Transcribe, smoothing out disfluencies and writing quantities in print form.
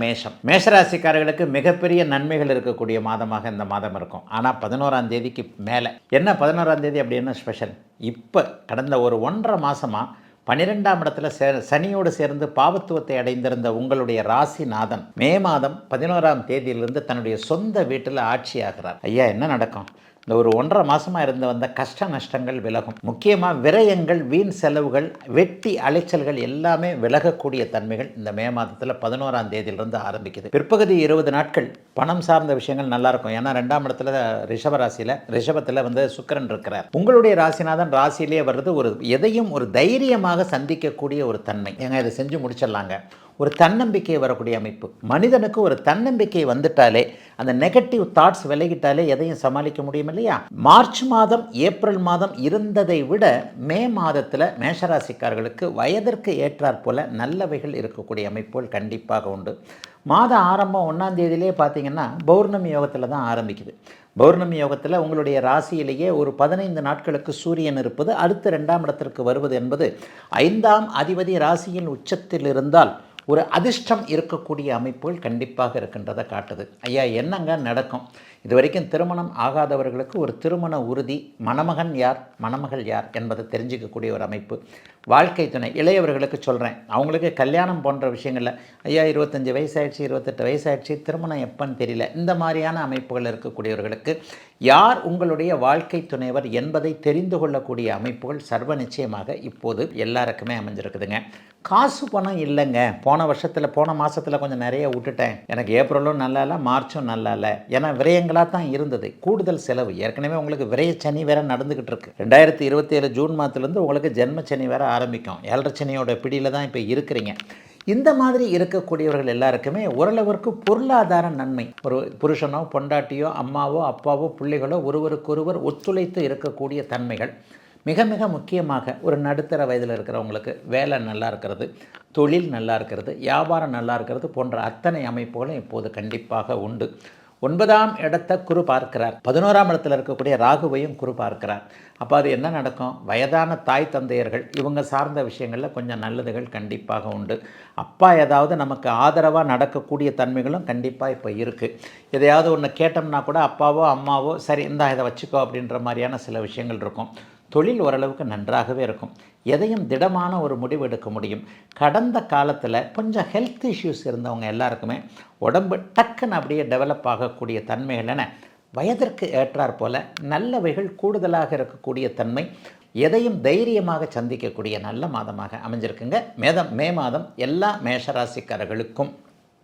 மேஷம். மேஷராசிக்காரர்களுக்கு மிகப்பெரிய நன்மைகள் இருக்கக்கூடிய மாதமாக இந்த மாதம் இருக்கும். ஆனால் 11ஆம் தேதிக்கு மேலே என்ன 11ஆம் தேதி அப்படி என்ன ஸ்பெஷல்? இப்போ கடந்த ஒரு 1.5 மாதமாக 12ஆம் இடத்துல சனியோடு சேர்ந்து பாவத்துவத்தை அடைந்திருந்த உங்களுடைய ராசிநாதன் மே மாதம் 11ஆம் தேதியிலிருந்து தன்னுடைய சொந்த வீட்டில் ஆட்சி ஆகிறார். ஐயா, என்ன நடக்கும்? இந்த ஒரு 1.5 மாதமாக இருந்து வந்த கஷ்ட நஷ்டங்கள் விலகும். முக்கியமாக விரயங்கள், வீண் செலவுகள், வெட்டி அலைச்சல்கள் எல்லாமே விலகக்கூடிய தன்மைகள் இந்த மே மாதத்தில் 11ஆம் தேதியிலிருந்து ஆரம்பிக்குது. பிற்பகுதி 20 நாட்கள் பணம் சார்ந்த விஷயங்கள் நல்லாயிருக்கும். ஏன்னா 2ஆம் இடத்துல ரிஷபத்தில் சுக்கிரன் இருக்கிறார். உங்களுடைய ராசிநாதன் ராசியிலே வர்றது எதையும் ஒரு தைரியமாக சந்திக்கக்கூடிய ஒரு தன்மை. ஏங்க இதை செஞ்சு முடிச்சிடலாங்க, ஒரு தன்னம்பிக்கை வரக்கூடிய அமைப்பு. மனிதனுக்கு ஒரு தன்னம்பிக்கை வந்துட்டாலே, அந்த நெகட்டிவ் தாட்ஸ் விலகிட்டாலே எதையும் சமாளிக்க முடியும் இல்லையா? மார்ச் மாதம், ஏப்ரல் மாதம் இருந்ததை விட மே மாதத்தில் மேஷராசிக்காரர்களுக்கு வயதிற்கு ஏற்றாற் போல நல்லவைகள் இருக்கக்கூடிய அமைப்புகள் கண்டிப்பாக உண்டு. மாத ஆரம்பம் 1ஆம் தேதியிலே பார்த்தீங்கன்னா பௌர்ணமி யோகத்தில் தான் ஆரம்பிக்குது. பௌர்ணமி யோகத்தில் உங்களுடைய ராசியிலேயே ஒரு 15 நாட்களுக்கு சூரியன் இருப்பது, அடுத்து 2ஆம் இடத்திற்கு வருவது என்பது 5ஆம் அதிபதி ராசியின் உச்சத்தில் இருந்தால் ஒரு அதிர்ஷ்டம் இருக்கக்கூடிய அமைப்புகள் கண்டிப்பாக இருக்கின்றதை காட்டுது. ஐயா, என்னங்க நடக்கும்? இது வரைக்கும் திருமணம் ஆகாதவர்களுக்கு ஒரு திருமண உறுதி, மணமகன் யார் மணமகள் யார் என்பதை தெரிஞ்சிக்கக்கூடிய ஒரு அமைப்பு. வாழ்க்கை துணை இளையவர்களுக்கு சொல்கிறேன், அவங்களுக்கு கல்யாணம் போன்ற விஷயங்களில் ஐயா 25 வயசாகிடுச்சு, 28 வயசாகிடுச்சு, திருமணம் எப்போன்னு தெரியல, இந்த மாதிரியான அமைப்புகள் இருக்கக்கூடியவர்களுக்கு யார் உங்களுடைய வாழ்க்கை துணைவர் என்பதை தெரிந்து கொள்ளக்கூடிய அமைப்புகள் சர்வ நிச்சயமாக இப்போது எல்லாருக்குமே அமைஞ்சிருக்குதுங்க. காசு பணம் இல்லைங்க, போன மாதத்தில் கொஞ்சம் நிறைய விட்டுட்டேன், எனக்கு ஏப்ரலும் நல்லா இல்லை, மார்ச்சும் நல்லா இல்லை, ஏன்னா விரயங்களாக தான் இருந்தது, கூடுதல் செலவு. ஏற்கனவே உங்களுக்கு விரயச்சனி வேறு நடந்துக்கிட்டு இருக்கு. 2027 ஜூன் மாதத்துலேருந்து உங்களுக்கு ஜென்மச்சனி வேறு ஆரம்பிக்கும். 7.5 சனியோட பிடியில் தான் இப்போ இருக்கிறீங்க. இந்த மாதிரி இருக்கக்கூடியவர்கள் எல்லாருக்குமே ஓரளவிற்கு பொருளாதார நன்மை, ஒரு புருஷனோ பொண்டாட்டியோ அம்மாவோ அப்பாவோ பிள்ளைகளோ ஒருவருக்கொருவர் ஒத்துழைத்து இருக்கக்கூடிய தன்மைகள். மிக மிக முக்கியமாக ஒரு நடுத்தர வயதில் இருக்கிறவங்களுக்கு வேலை நல்லா இருக்கிறது, தொழில் நல்லா இருக்கிறது, வியாபாரம் நல்லா இருக்கிறது போன்ற அத்தனை அமைப்புகளும் இப்போது கண்டிப்பாக உண்டு. 9ஆம் இடத்தை குரு பார்க்கிறார். 11ஆம் இடத்தில் இருக்கக்கூடிய ராகுவையும் குரு பார்க்கிறார். அப்போ அது என்ன நடக்கும்? வயதான தாய் தந்தையர்கள் இவங்க சார்ந்த விஷயங்களில் கொஞ்சம் நல்லதுகள் கண்டிப்பாக உண்டு. அப்பா ஏதாவது நமக்கு ஆதரவாக நடக்கக்கூடிய தன்மைகளும் கண்டிப்பாக இப்போ இருக்குது. எதையாவது ஒன்று கேட்டோம்னா கூட அப்பாவோ அம்மாவோ சரி இதை வச்சுக்கோ அப்படின்ற மாதிரியான சில விஷயங்கள் இருக்கும். தொழில் ஓரளவுக்கு நன்றாகவே இருக்கும். எதையும் திடமான ஒரு முடிவு எடுக்க முடியும். கடந்த காலத்தில் கொஞ்சம் ஹெல்த் இஷ்யூஸ் இருந்தவங்க எல்லாருக்குமே உடம்பு டக்குன்னு அப்படியே டெவலப் ஆகக்கூடிய தன்மைகள் என வயதிற்கு ஏற்றாற் போல நல்லவைகள் கூடுதலாக இருக்கக்கூடிய தன்மை, எதையும் தைரியமாக சந்திக்கக்கூடிய நல்ல மாதமாக அமைஞ்சிருக்குங்க மே மாதம் எல்லா மேஷராசிக்காரர்களுக்கும்.